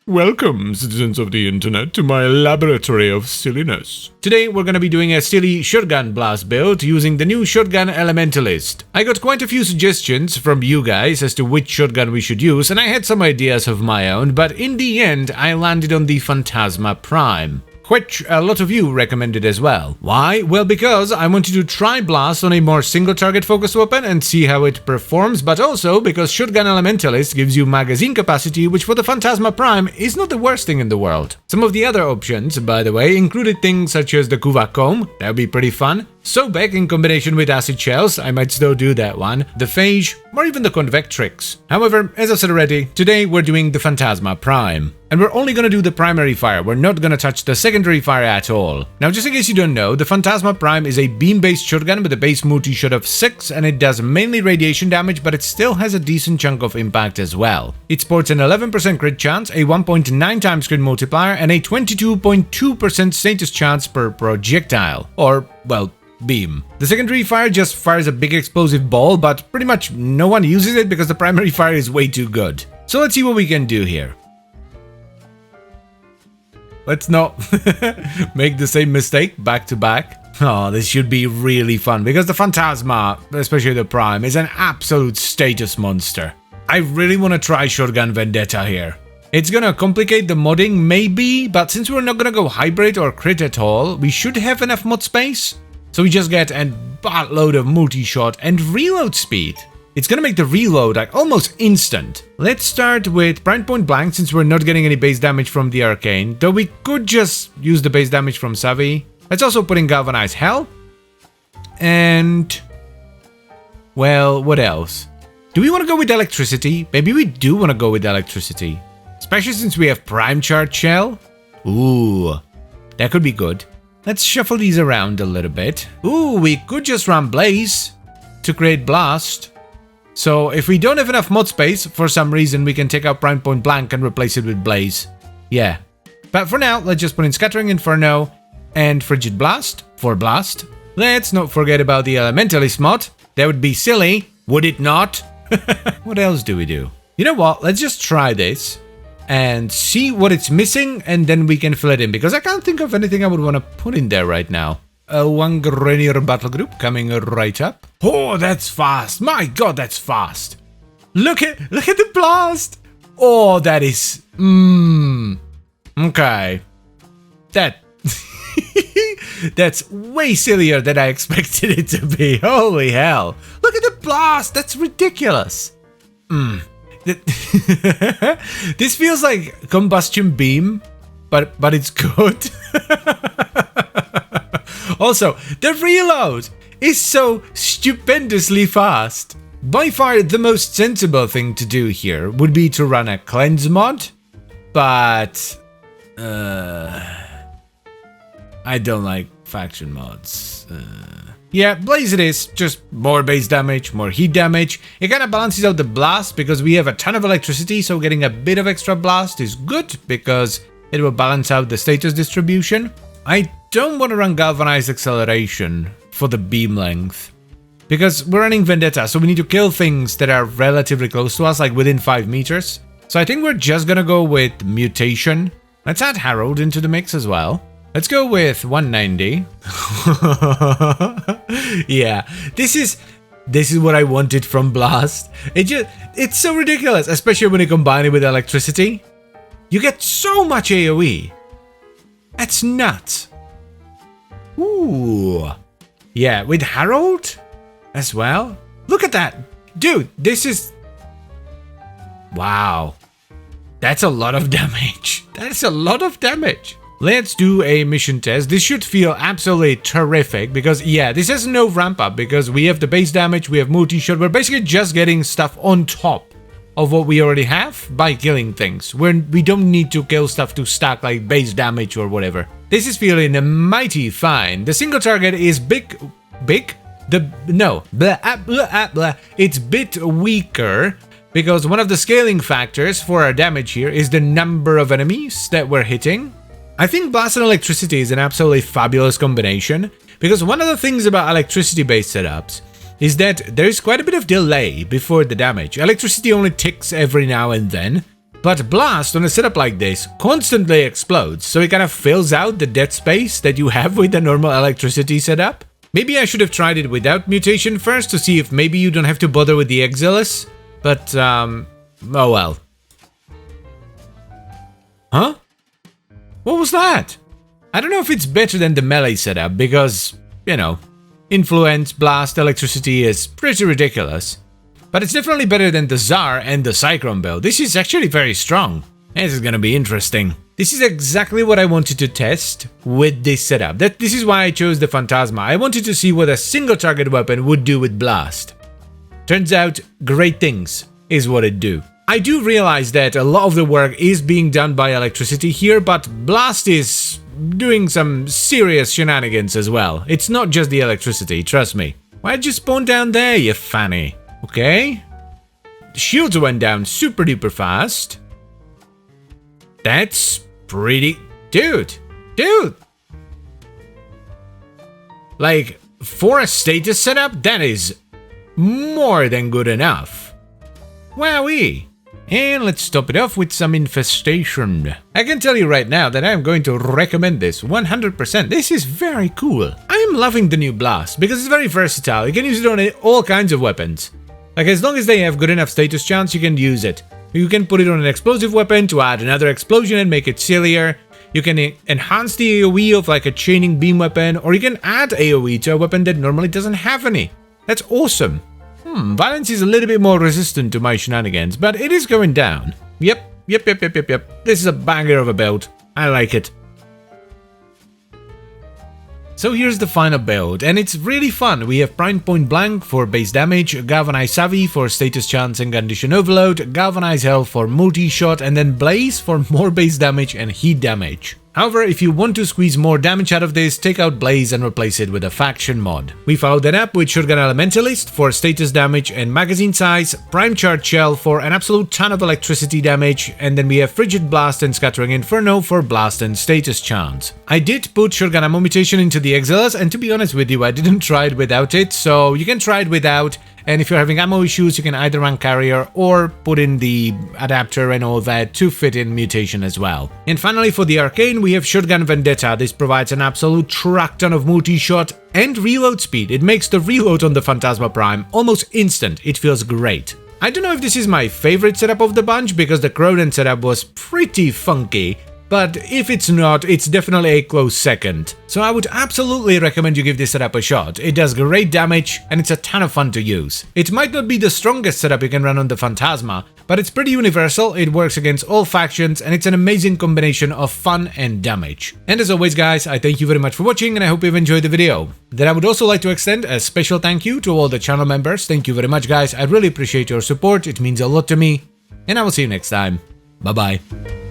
Welcome, citizens of the internet, to my laboratory of silliness. Today we're gonna be doing a silly shotgun blast build using the new shotgun elementalist. I got quite a few suggestions from you guys as to which shotgun we should use, and I had some ideas of my own, but in the end I landed on the Phantasma Prime, which a lot of you recommended as well. Why? Well, because I wanted to try blast on a more single target focused weapon and see how it performs, but also because Shotgun Elementalist gives you magazine capacity, which for the Phantasma Prime is not the worst thing in the world. Some of the other options, by the way, included things such as the Kuva Comb, that would be pretty fun, Sobek in combination with Acid Shells, I might still do that one, the Phage, or even the Convectrix. However, as I said already, today we're doing the Phantasma Prime. And we're only gonna do the primary fire, we're not gonna touch the secondary fire at all. Now, just in case you don't know, the Phantasma Prime is a beam-based shotgun with a base multi-shot of 6, and it does mainly radiation damage, but it still has a decent chunk of impact as well. It sports an 11% crit chance, a 1.9 times crit multiplier, and a 22.2% status chance per projectile. Or, well, beam. The secondary fire just fires a big explosive ball, but pretty much no one uses it because the primary fire is way too good. So let's see what we can do here. Let's not make the same mistake back to back. Oh, this should be really fun because the Phantasma, especially the Prime, is an absolute status monster. I really want to try Shotgun Vendetta here. It's gonna complicate the modding maybe, but since we're not gonna go hybrid or crit at all, we should have enough mod space. So we just get a buttload of multi-shot and reload speed. It's gonna make the reload like almost instant. Let's start with Prime Point Blank since we're not getting any base damage from the Arcane, though we could just use the base damage from Savvy. Let's also put in Galvanize Hell. And, well, what else? Do we want to go with Electricity? Maybe we do want to go with Electricity. Especially since we have Prime Charge Shell. Ooh, that could be good. Let's shuffle these around a little bit. Ooh, we could just run Blaze to create Blast. So if we don't have enough mod space, for some reason, we can take out Prime Point Blank and replace it with Blaze. Yeah. But for now, let's just put in Scattering Inferno and Frigid Blast for Blast. Let's not forget about the Elementalist mod. That would be silly, would it not? What else do we do? You know what? Let's just try this and see what it's missing, and then we can fill it in, because I can't think of anything I would want to put in there right now. One Grenier battle group coming right up. Oh, that's fast. My god, that's fast. Look at the blast. Oh, that is... Okay. That's way sillier than I expected it to be. Holy hell. Look at the blast. That's ridiculous. This feels like Combustion Beam, but it's good. Also, the reload is so stupendously fast. By far, the most sensible thing to do here would be to run a cleanse mod, but I don't like faction mods. Yeah, Blaze it is, just more base damage, more heat damage. It kind of balances out the blast because we have a ton of electricity, so getting a bit of extra blast is good because it will balance out the status distribution. I don't want to run Galvanized Acceleration for the beam length because we're running Vendetta, so we need to kill things that are relatively close to us, like within 5 meters. So I think we're just gonna go with Mutation. Let's add Herald into the mix as well. Let's go with 190. Yeah, this is what I wanted from Blast. It's so ridiculous, especially when you combine it with Electricity. You get so much AoE. That's nuts. Ooh. Yeah, with Herald as well. Look at that. Dude, this is... Wow. That's a lot of damage. That's a lot of damage. Let's do a mission test. This should feel absolutely terrific because, yeah, this has no ramp up because we have the base damage, we have multi-shot. We're basically just getting stuff on top of what we already have by killing things. We don't need to kill stuff to stack like base damage or whatever. This is feeling mighty fine. The single target is big? It's bit weaker because one of the scaling factors for our damage here is the number of enemies that we're hitting. I think Blast and Electricity is an absolutely fabulous combination because one of the things about electricity-based setups is that there is quite a bit of delay before the damage. Electricity only ticks every now and then, But Blast on a setup like this constantly explodes, so it kind of fills out the dead space that you have with the normal electricity setup. Maybe I should have tried it without mutation first to see if maybe you don't have to bother with the Exilis, but oh well. Huh? What was that? I don't know if it's better than the melee setup because, you know, influence, blast, electricity is pretty ridiculous. But it's definitely better than the Tsar and the Cyclone build. This is actually very strong. This is gonna be interesting. This is exactly what I wanted to test with this setup. This is why I chose the Phantasma. I wanted to see what a single target weapon would do with Blast. Turns out, great things is what it do. I do realize that a lot of the work is being done by electricity here, but Blast is doing some serious shenanigans as well. It's not just the electricity, trust me. Why'd you spawn down there, you fanny? Okay. The shields went down super duper fast. That's pretty... Dude! Like, for a status setup, that is more than good enough. Wowee! And let's top it off with some infestation. I can tell you right now that I'm going to recommend this 100%. This is very cool. I'm loving the new Blast because it's very versatile. You can use it on all kinds of weapons. Like, as long as they have good enough status chance, you can use it. You can put it on an explosive weapon to add another explosion and make it sillier. You can enhance the AoE of like a chaining beam weapon, or you can add AoE to a weapon that normally doesn't have any. That's awesome. Valence is a little bit more resistant to my shenanigans, but it is going down. Yep. This is a banger of a build. I like it. So here's the final build, and it's really fun. We have Prime Point Blank for base damage, Galvanize Savvy for status chance and condition overload, Galvanize Hell for multi-shot, and then Blaze for more base damage and heat damage. However, if you want to squeeze more damage out of this, take out Blaze and replace it with a faction mod. We followed that up with Shotgun Elementalist for status damage and magazine size, Prime Charge Shell for an absolute ton of electricity damage, and then we have Frigid Blast and Scattering Inferno for blast and status chance. I did put Shotgun Ammo Mutation into the Exiles, and to be honest with you, I didn't try it without it, so you can try it without. And if you're having ammo issues, you can either run carrier or put in the adapter and all that to fit in mutation as well. And finally, for the arcane, we have Shotgun Vendetta. This provides an absolute truck ton of multi-shot and reload speed. It makes the reload on the Phantasma Prime almost instant. It feels great. I don't know if this is my favorite setup of the bunch because the Cronen setup was pretty funky. But if it's not, it's definitely a close second. So I would absolutely recommend you give this setup a shot. It does great damage and it's a ton of fun to use. It might not be the strongest setup you can run on the Phantasma, but it's pretty universal, it works against all factions, and it's an amazing combination of fun and damage. And as always guys, I thank you very much for watching and I hope you've enjoyed the video. Then I would also like to extend a special thank you to all the channel members. Thank you very much guys, I really appreciate your support, it means a lot to me. And I will see you next time. Bye bye.